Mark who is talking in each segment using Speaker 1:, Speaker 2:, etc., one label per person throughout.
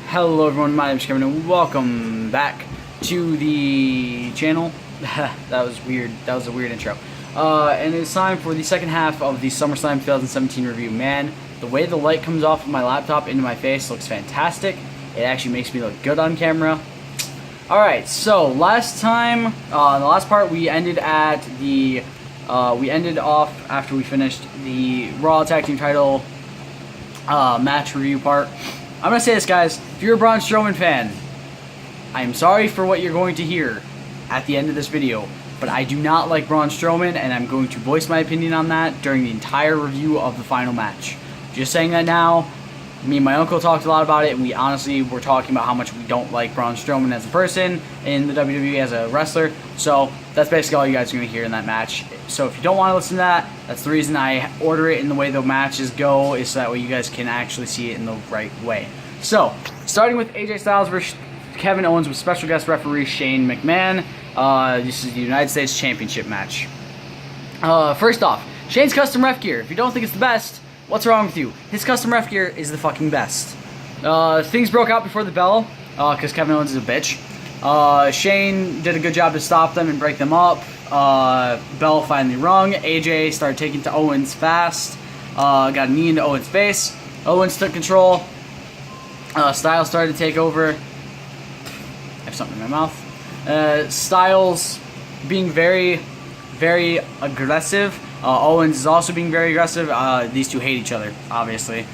Speaker 1: Hello everyone, my name is Kevin and welcome back to the channel. That was weird. That was a weird intro. And it's time for the second half of the Summerslam 2017 review. Man, the way the light comes off of my laptop into my face looks fantastic. It actually makes me look good on camera. Alright, so last time, in the last part, we ended at the, we ended off after we finished the Raw Tag Team title match review part. I'm going to say this, guys. If you're a Braun Strowman fan, I am sorry for what you're going to hear at the end of this video, but I do not like Braun Strowman, and I'm going to voice my opinion on that during the entire review of the final match. Just saying that now. Me and my uncle talked a lot about it, and we honestly were talking about how much we don't like Braun Strowman as a person in the WWE as a wrestler. So that's basically all you guys are going to hear in that match. So if you don't want to listen to that, that's the reason I order it in the way the matches go, is so that way you guys can actually see it in the right way. So, starting with AJ Styles versus Kevin Owens with special guest referee Shane McMahon. This is the United States Championship match. First off, Shane's custom ref gear. If you don't think it's the best, what's wrong with you? His custom ref gear is the fucking best. Things broke out before the bell, because Kevin Owens is a bitch. Shane did a good job to stop them and break them up. Bell finally rung. AJ started taking to Owens fast. Got a knee into Owens' face. Owens took control. Styles started to take over. I have something in my mouth. Styles being very, very aggressive. Owens is also being very aggressive. These two hate each other, obviously.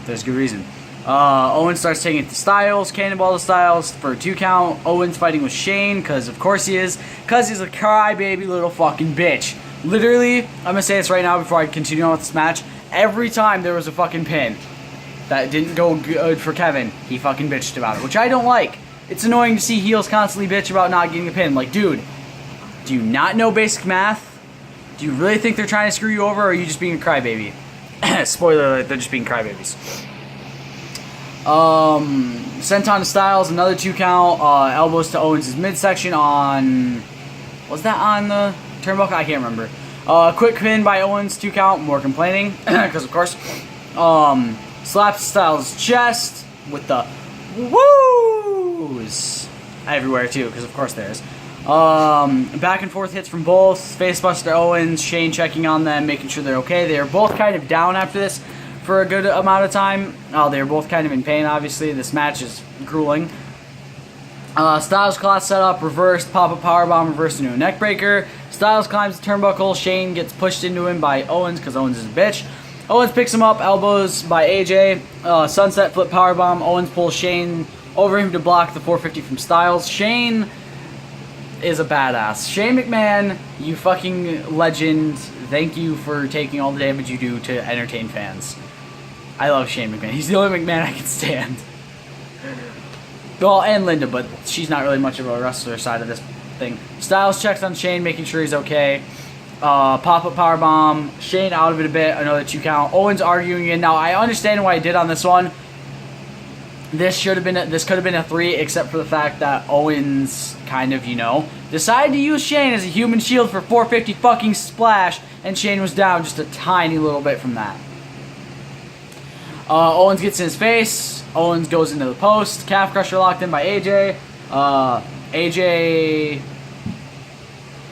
Speaker 1: There's good reason. Owens starts taking it to Styles, cannonball to Styles for a 2 count. Owens fighting with Shane, because of course he is. Because he's a crybaby little fucking bitch. Literally, I'm going to say this right now before I continue on with this match. Every time there was a fucking pin that didn't go good for Kevin, he fucking bitched about it, which I don't like. It's annoying to see heels constantly bitch about not getting a pin. Like, dude, do you not know basic math? Do you really think they're trying to screw you over, or are you just being a crybaby? Spoiler alert, they're just being crybabies. Senton to Styles, another 2 count. Elbows to Owens' midsection on... Was that on the turnbuckle? I can't remember. Quick pin by Owens, 2 count. More complaining, because of course. Slaps Styles' chest with the woos everywhere too, because of course there is. Back and forth hits from both. Facebuster Owens, Shane checking on them, making sure they're okay. They are both kind of down after this for a good amount of time. They are both kind of in pain, obviously. This match is grueling. Styles class setup, reversed, pop-up powerbomb, reversed into a neckbreaker. Styles climbs the turnbuckle. Shane gets pushed into him by Owens, because Owens is a bitch. Owens picks him up, elbows by AJ, sunset flip powerbomb. Owens pulls Shane over him to block the 450 from Styles. Shane is a badass. Shane McMahon, you fucking legend. Thank you for taking all the damage you do to entertain fans. I love Shane McMahon. He's the only McMahon I can stand. Well, and Linda, but she's not really much of a wrestler side of this thing. Styles checks on Shane, making sure he's okay. Pop-up powerbomb. Shane out of it a bit. Another 2 count. Owens arguing again. Now, I understand why I did on this one. This could have been a 3, except for the fact that Owens kind of, you know, decided to use Shane as a human shield for 450 fucking splash, and Shane was down just a tiny little bit from that. Owens gets in his face. Owens goes into the post. Calf crusher locked in by AJ. AJ...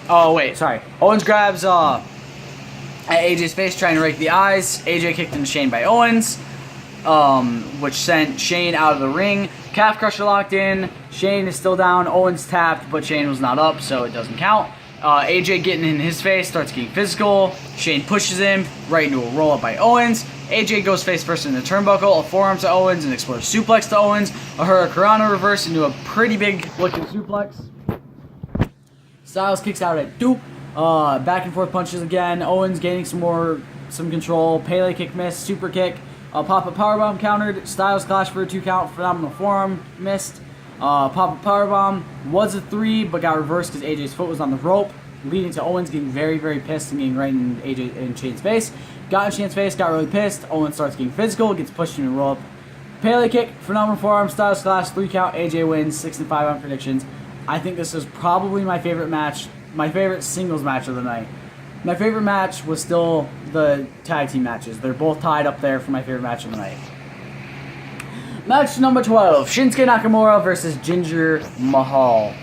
Speaker 1: Oh, wait, sorry. Owens grabs at AJ's face, trying to rake the eyes. AJ kicked into Shane by Owens, which sent Shane out of the ring. Calf crusher locked in. Shane is still down. Owens tapped, but Shane was not up, so it doesn't count. AJ getting in his face, starts getting physical. Shane pushes him right into a roll-up by Owens. AJ goes face first in the turnbuckle, a forearm to Owens, an exploder suplex to Owens, a Hurricanrana reverse into a pretty big-looking suplex. Styles kicks out at 2. Back and forth punches again. Owens gaining some control. Pele kick missed. Super kick. Pop-up powerbomb countered. Styles clash for a 2 count. Phenomenal forearm missed. Pop-up powerbomb was a 3, but got reversed because AJ's foot was on the rope, leading to Owens getting very, very pissed and getting right in Shane's face. Got in Shane's face, got really pissed. Owens starts getting physical, gets pushed into a roll-up. Pele kick, phenomenal forearm. Styles clash, 3 count. AJ wins, 6-5 on predictions. I think this is probably my favorite match, my favorite singles match of the night. My favorite match was still the tag team matches. They're both tied up there for my favorite match of the night. Match number 12, Shinsuke Nakamura versus Jinder Mahal.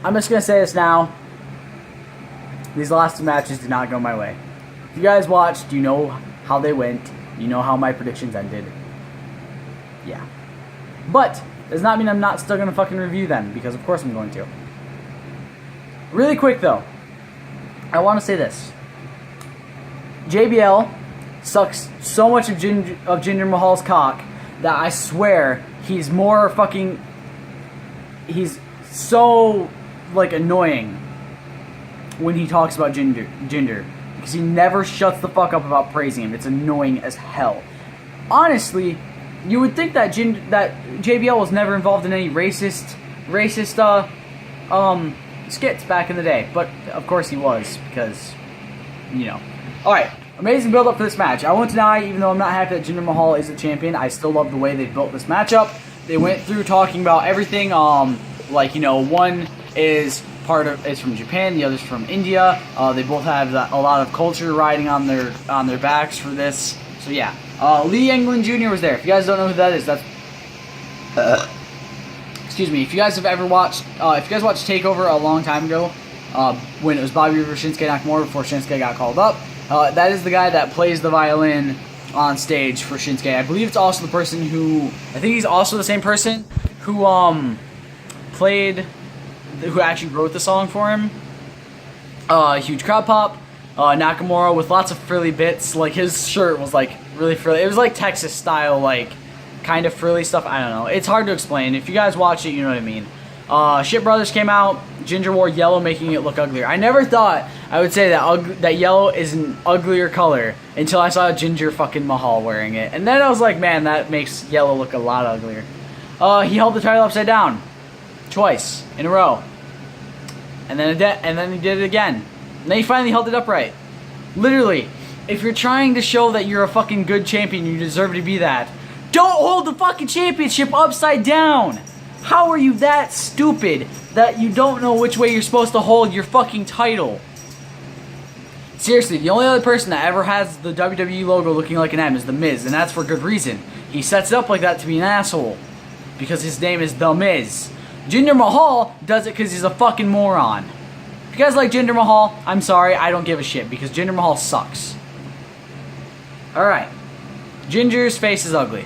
Speaker 1: I'm just going to say this now. These last two matches did not go my way. If you guys watched, you know how they went. You know how my predictions ended. Yeah. But, does not mean I'm not still going to fucking review them, because of course I'm going to. Really quick though, I want to say this. JBL sucks so much of Jinder Mahal's cock that I swear he's more fucking... He's so, like, annoying when he talks about Jinder. Because he never shuts the fuck up about praising him. It's annoying as hell. Honestly, you would think that JBL was never involved in any racist skits back in the day. But, of course he was, because, you know. Alright, amazing build-up for this match. I won't deny, even though I'm not happy that Jinder Mahal is the champion, I still love the way they built this matchup. They went through talking about everything, like, you know, one is from Japan, the other's from India. They both have a lot of culture riding on their backs for this. So yeah, Lee England Jr. was there. If you guys don't know who that is, that's excuse me. If you guys have ever watched, if you guys watched Takeover a long time ago, when it was Bobby Roode versus Shinsuke Nakamura before Shinsuke got called up, that is the guy that plays the violin on stage for Shinsuke. I believe it's also the person who, I think he's also the same person who who actually wrote the song for him. Huge crowd pop. Nakamura with lots of frilly bits. Like, his shirt was like really frilly. It was like Texas style, like kind of frilly stuff. I don't know. It's hard to explain. If you guys watch it, you know what I mean. Shit Brothers came out. Jinder wore yellow, making it look uglier. I never thought I would say that yellow is an uglier color until I saw Jinder fucking Mahal wearing it. And then I was like, man, that makes yellow look a lot uglier. He held the title upside down twice in a row. And then he did it again. And then he finally held it upright. Literally, if you're trying to show that you're a fucking good champion, you deserve to be that, don't hold the fucking championship upside down! How are you that stupid that you don't know which way you're supposed to hold your fucking title? Seriously, the only other person that ever has the WWE logo looking like an M is The Miz, and that's for good reason. He sets it up like that to be an asshole, because his name is The Miz. Jinder Mahal does it because he's a fucking moron. If you guys like Jinder Mahal, I'm sorry, I don't give a shit, because Jinder Mahal sucks. Alright. Jinder's face is ugly.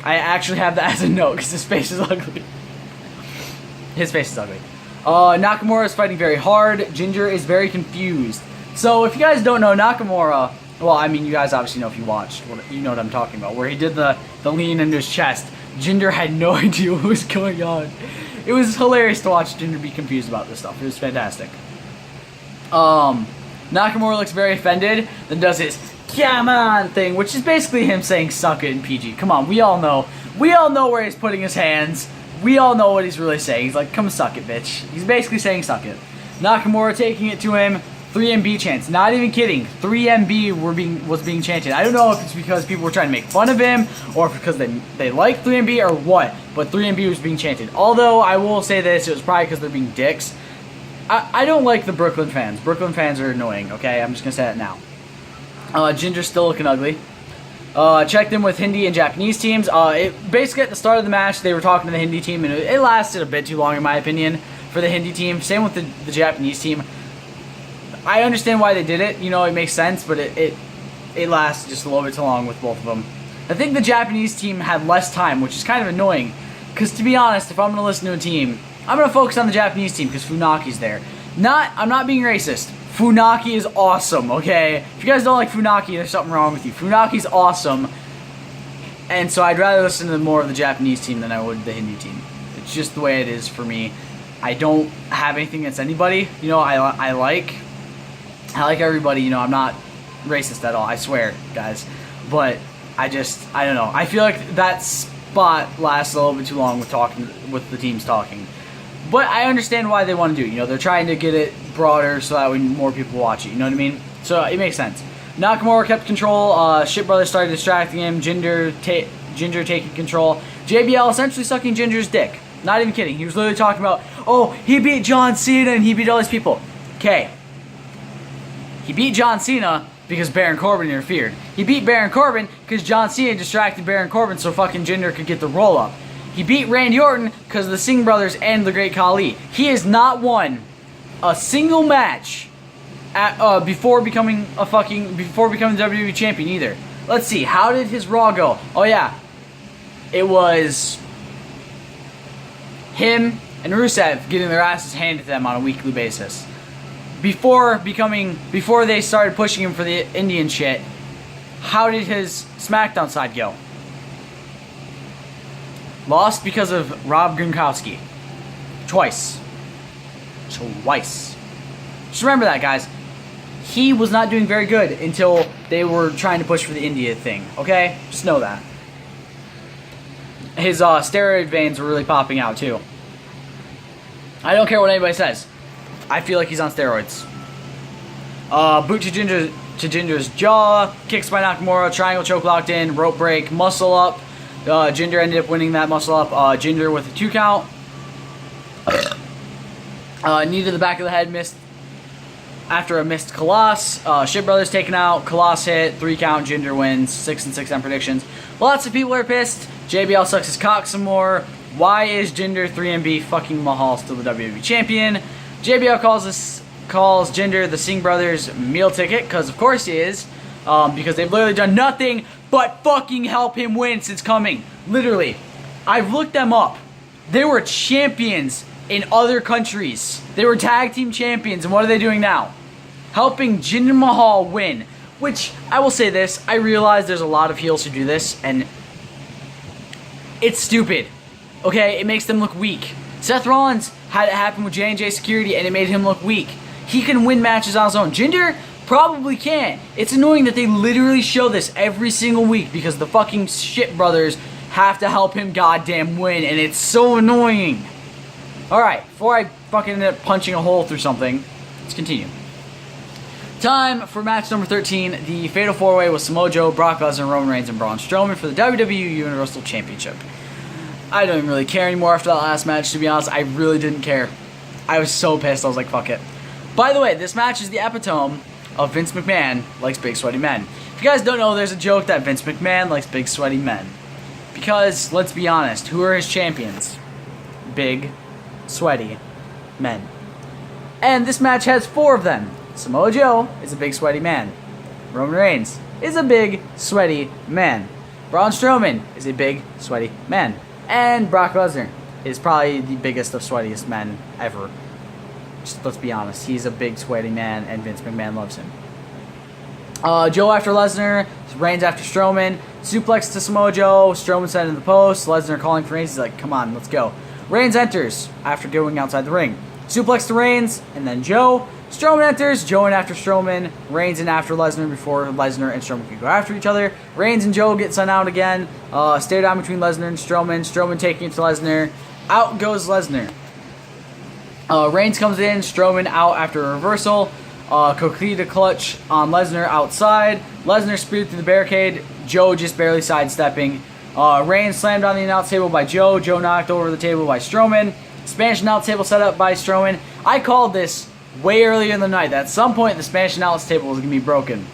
Speaker 1: I actually have that as a note, because his face is ugly. His face is ugly. Nakamura is fighting very hard. Jinder is very confused. So, if you guys don't know, Nakamura... Well, I mean, you guys obviously know if you watched. You know what I'm talking about. Where he did the lean into his chest. Jinder had no idea what was going on. It was hilarious to watch Jinder be confused about this stuff. It was fantastic. Nakamura looks very offended, then does his "come on" thing, which is basically him saying "suck it" in PG. Come on, we all know where he's putting his hands. We all know what he's really saying. He's like, "Come suck it, bitch." He's basically saying "suck it." Nakamura taking it to him. 3MB chants. Not even kidding. 3MB was being chanted. I don't know if it's because people were trying to make fun of him, or if because they like 3MB or what, but 3MB was being chanted. Although, I will say this, it was probably because they're being dicks. I don't like the Brooklyn fans. Brooklyn fans are annoying, okay? I'm just going to say that now. Jinder's still looking ugly. Checked in with Hindi and Japanese teams. Basically, at the start of the match, they were talking to the Hindi team, and it lasted a bit too long, in my opinion, for the Hindi team. Same with the Japanese team. I understand why they did it, you know, it makes sense, but it lasted just a little bit too long with both of them. I think the Japanese team had less time, which is kind of annoying, because to be honest, if I'm going to listen to a team, I'm going to focus on the Japanese team, because Funaki's there. I'm not being racist. Funaki is awesome, okay? If you guys don't like Funaki, there's something wrong with you. Funaki's awesome, and so I'd rather listen to more of the Japanese team than I would the Hindi team. It's just the way it is for me. I don't have anything against anybody, you know, I like everybody, you know, I'm not racist at all, I swear, guys. But I don't know. I feel like that spot lasts a little bit too long with the teams talking. But I understand why they want to do it. You know, they're trying to get it broader so that way more people watch it, you know what I mean? So it makes sense. Nakamura kept control, Shit Brothers started distracting him, Jinder taking control. JBL essentially sucking Jinder's dick. Not even kidding. He was literally talking about, oh, he beat John Cena and he beat all these people. Okay. He beat John Cena because Baron Corbin interfered. He beat Baron Corbin because John Cena distracted Baron Corbin so fucking Jinder could get the roll-up. He beat Randy Orton because of the Singh brothers and the Great Khali. He has not won a single match before becoming the WWE champion either. Let's see, how did his Raw go? Oh yeah, it was him and Rusev getting their asses handed to them on a weekly basis. Before they started pushing him for the Indian shit, how did his SmackDown side go? Lost because of Rob Gronkowski. Twice. Just remember that, guys. He was not doing very good until they were trying to push for the India thing, okay? Just know that. His steroid veins were really popping out, too. I don't care what anybody says. I feel like he's on steroids. Boot to Jinder's jaw, kicks by Nakamura, triangle choke locked in, rope break, muscle up. Jinder ended up winning that muscle up. Jinder with a 2 count. Knee to the back of the head, missed after a missed Colossus. Shit Brothers taken out, Colossus hit, 3 count, Jinder wins, 6-6 on predictions. Lots of people are pissed. JBL sucks his cock some more. Why is Jinder 3MB fucking Mahal still the WWE champion? JBL calls Jinder the Singh Brothers meal ticket, because of course he is. Because they've literally done nothing but fucking help him win since coming. Literally. I've looked them up. They were champions in other countries. They were tag team champions, and what are they doing now? Helping Jinder Mahal win. Which, I will say this, I realize there's a lot of heels who do this, and it's stupid. Okay, it makes them look weak. Seth Rollins had it happen with J&J Security, and it made him look weak. He can win matches on his own. Jinder probably can't. It's annoying that they literally show this every single week because the fucking shit brothers have to help him goddamn win, and it's so annoying. Alright, before I fucking end up punching a hole through something, let's continue. Time for match number 13, the Fatal 4-Way with Samoa Joe, Brock Lesnar, Roman Reigns, and Braun Strowman for the WWE Universal Championship. I don't even really care anymore after that last match, to be honest. I really didn't care. I was so pissed, I was like, fuck it. By the way, this match is the epitome of Vince McMahon likes big sweaty men. If you guys don't know, there's a joke that Vince McMahon likes big sweaty men. Because, let's be honest, who are his champions? Big, sweaty men. And this match has 4 of them. Samoa Joe is a big sweaty man. Roman Reigns is a big sweaty man. Braun Strowman is a big sweaty man. And Brock Lesnar is probably the biggest of sweatiest men ever. Just let's be honest, he's a big sweaty man and Vince McMahon loves him. Joe after Lesnar, Reigns after Strowman, suplex to Samoa Joe, Strowman sent in the post, Lesnar calling for Reigns, he's like, come on, let's go. Reigns enters after going outside the ring. Suplex to Reigns, and then Joe. Strowman enters, Joe in after Strowman, Reigns in after Lesnar before Lesnar and Strowman can go after each other. Reigns and Joe get sent out again. Stare down between Lesnar and Strowman. Strowman taking it to Lesnar. Out goes Lesnar. Reigns comes in, Strowman out after a reversal. Coquita clutch on Lesnar outside. Lesnar speared through the barricade. Joe just barely sidestepping. Reigns slammed on the announce table by Joe. Joe knocked over the table by Strowman. Spanish announce table set up by Strowman. I called this way earlier in the night that at some point the Spanish announce table was going to be broken.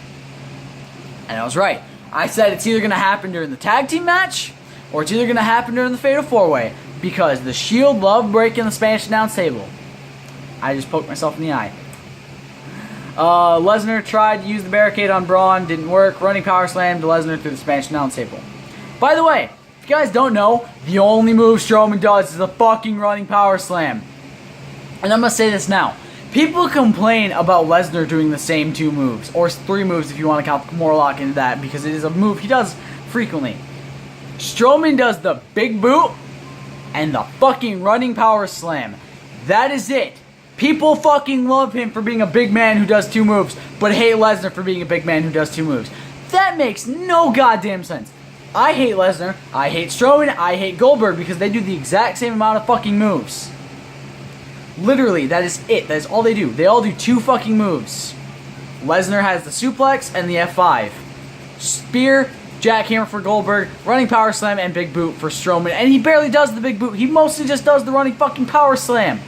Speaker 1: And I was right. I said it's either going to happen during the tag team match or it's either going to happen during the Fatal 4-Way because the Shield loved breaking the Spanish announce table. I just poked myself in the eye. Lesnar tried to use the barricade on Braun, didn't work. Running power slam to Lesnar through the Spanish announce table. By the way, if you guys don't know, the only move Strowman does is the fucking running power slam. And I'm going to say this now. People complain about Lesnar doing the same 2 moves, or 3 moves if you want to count Morlock into that, because it is a move he does frequently. Strowman does the big boot and the fucking running power slam. That is it. People fucking love him for being a big man who does 2 moves, but hate Lesnar for being a big man who does 2 moves. That makes no goddamn sense. I hate Lesnar, I hate Strowman, I hate Goldberg because they do the exact same amount of fucking moves. Literally, that is it. That is all they do. They all do 2 fucking moves. Lesnar has the suplex and the F5. Spear, jackhammer for Goldberg, running power slam, and big boot for Strowman. And he barely does the big boot. He mostly just does the running fucking power slam.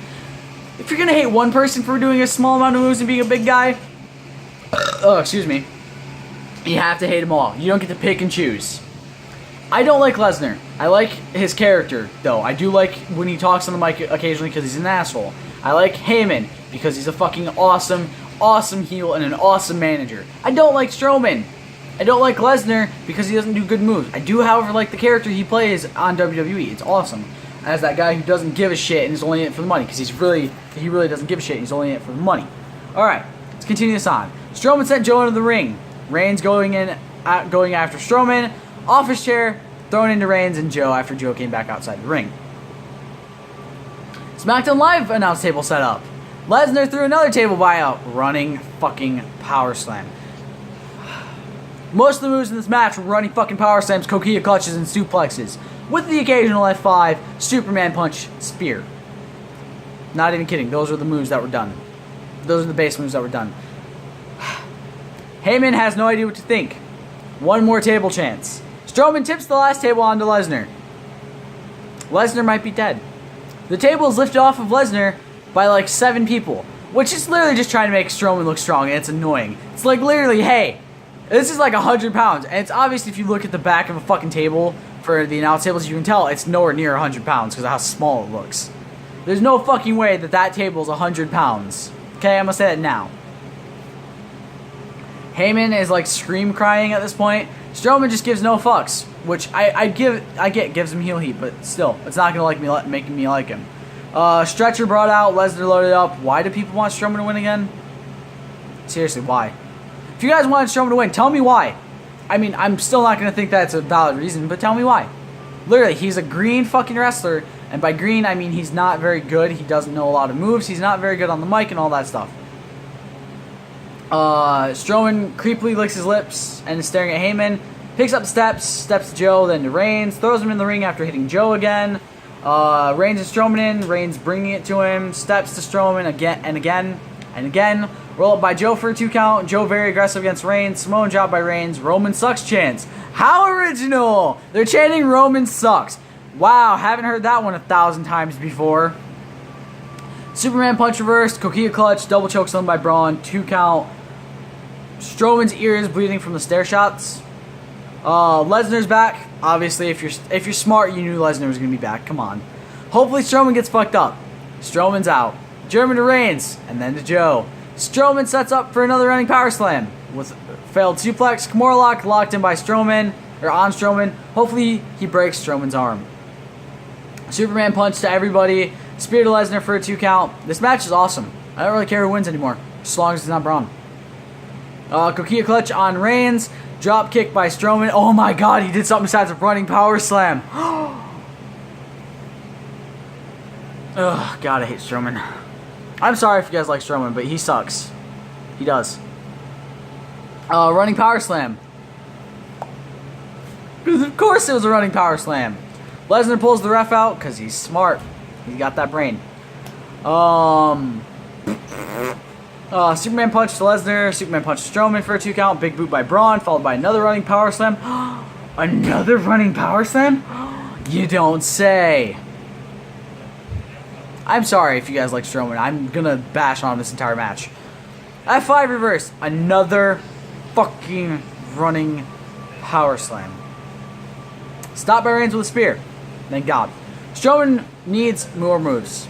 Speaker 1: If you're gonna hate one person for doing a small amount of moves and being a big guy, excuse me, You have to hate them all. You don't get to pick and choose. I don't like Lesnar. I like his character, though. I do like when he talks on the mic occasionally because he's an asshole. I like Heyman because he's a fucking awesome heel and an awesome manager. I don't like Strowman. I don't like Lesnar because he doesn't do good moves. I do, however, like the character he plays on WWE. It's awesome. As that guy who doesn't give a shit and is only in it for the money because he really doesn't give a shit and he's only in it for the money. Alright, let's continue this on. Strowman sent Joe into the ring. Reigns going after Strowman. Off his chair, thrown into Reigns and Joe after Joe came back outside the ring. SmackDown Live announced table set up. Lesnar threw another table buyout. Running fucking power slam. Most of the moves in this match were running fucking power slams, coquilla clutches, and suplexes. With the occasional F5, Superman punch, spear. Not even kidding. Those are the moves that were done. Those are the base moves that were done. Heyman has no idea what to think. One more table chance. Strowman tips the last table onto Lesnar. Lesnar might be dead. The table is lifted off of Lesnar by like 7 people, which is literally just trying to make Strowman look strong, and it's annoying. It's like literally, hey, this is like 100 pounds, and it's obvious if you look at the back of a fucking table for the announce tables, you can tell it's nowhere near 100 pounds because of how small it looks. There's no fucking way that table is 100 pounds. Okay, I'm gonna say that now. Heyman is like scream crying at this point. Strowman just gives no fucks, which I get gives him heel heat, but still, it's not gonna make me like him. Stretcher brought out, Lesnar loaded up. Why do people want Strowman to win again? Seriously, why? If you guys want Strowman to win, tell me why. I mean, I'm still not gonna think that's a valid reason, but tell me why. Literally, he's a green fucking wrestler, and by green I mean he's not very good. He doesn't know a lot of moves. He's not very good on the mic and all that stuff. Strowman creepily licks his lips and is staring at Heyman. Picks up steps to Joe, then to Reigns. Throws him in the ring after hitting Joe again. Reigns and Strowman in. Reigns bringing it to him. Steps to Strowman again and again and again. Roll up by Joe for a 2 count. Joe very aggressive against Reigns. Samoan drop by Reigns. Roman sucks chants. How original! They're chanting Roman sucks. Wow, haven't heard that one 1,000 times before. Superman punch reversed. Coquilla clutch. Double chokeslam by Braun. 2 count. Strowman's ear is bleeding from the stair shots. Lesnar's back. Obviously, if you're smart, you knew Lesnar was gonna be back. Come on. Hopefully, Strowman gets fucked up. Strowman's out. German to Reigns, and then to Joe. Strowman sets up for another running power slam with failed suplex. Kimura locked in by Strowman or on Strowman. Hopefully, he breaks Strowman's arm. Superman punch to everybody. Spear to Lesnar for a 2 count. This match is awesome. I don't really care who wins anymore, as long as it's not Braun. Coquilla clutch on Reigns. Drop kick by Strowman. Oh my god, he did something besides a running power slam. Ugh, God, I hate Strowman. I'm sorry if you guys like Strowman, but he sucks. He does. Running power slam. Because of course it was a running power slam. Lesnar pulls the ref out because he's smart. He's got that brain. Superman punch to Lesnar. Superman punch to Strowman for a 2 count. Big boot by Braun, followed by another running power slam. Another running power slam? You don't say. I'm sorry if you guys like Strowman. I'm gonna bash on him this entire match. F5 reverse. Another fucking running power slam. Stop by Reigns with a spear. Thank God. Strowman needs more moves.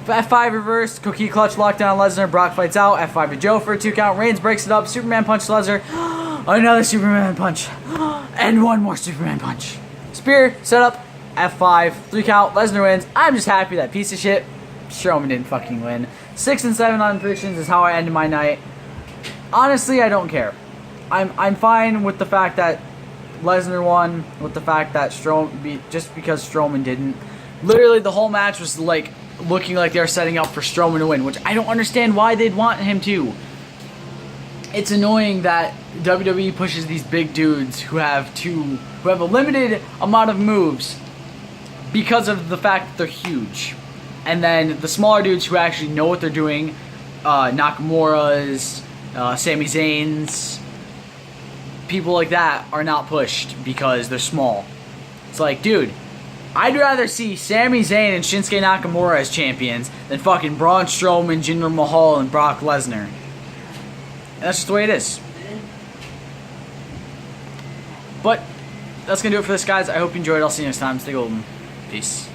Speaker 1: F5 reverse. Coquilla clutch lockdown Lesnar. Brock fights out. F5 to Joe for a 2 count. Reigns breaks it up. Superman punch to Lesnar. Another Superman punch. And one more Superman punch. Spear set up. F5, 3 count, Lesnar wins. I'm just happy that piece of shit Strowman didn't fucking win. 6 and 7 on predictions is how I ended my night. Honestly, I don't care. I'm fine with the fact that Lesnar won, with the fact that just because Strowman didn't. Literally, the whole match was like looking like they were setting up for Strowman to win, which I don't understand why they'd want him to. It's annoying that WWE pushes these big dudes who have a limited amount of moves because of the fact that they're huge. And then the smaller dudes who actually know what they're doing, Nakamura's, Sami Zayn's, people like that are not pushed because they're small. It's like, dude, I'd rather see Sami Zayn and Shinsuke Nakamura as champions than fucking Braun Strowman, Jinder Mahal, and Brock Lesnar. And that's just the way it is. that's going to do it for this, guys. I hope you enjoyed. I'll see you next time. Stay golden. Peace.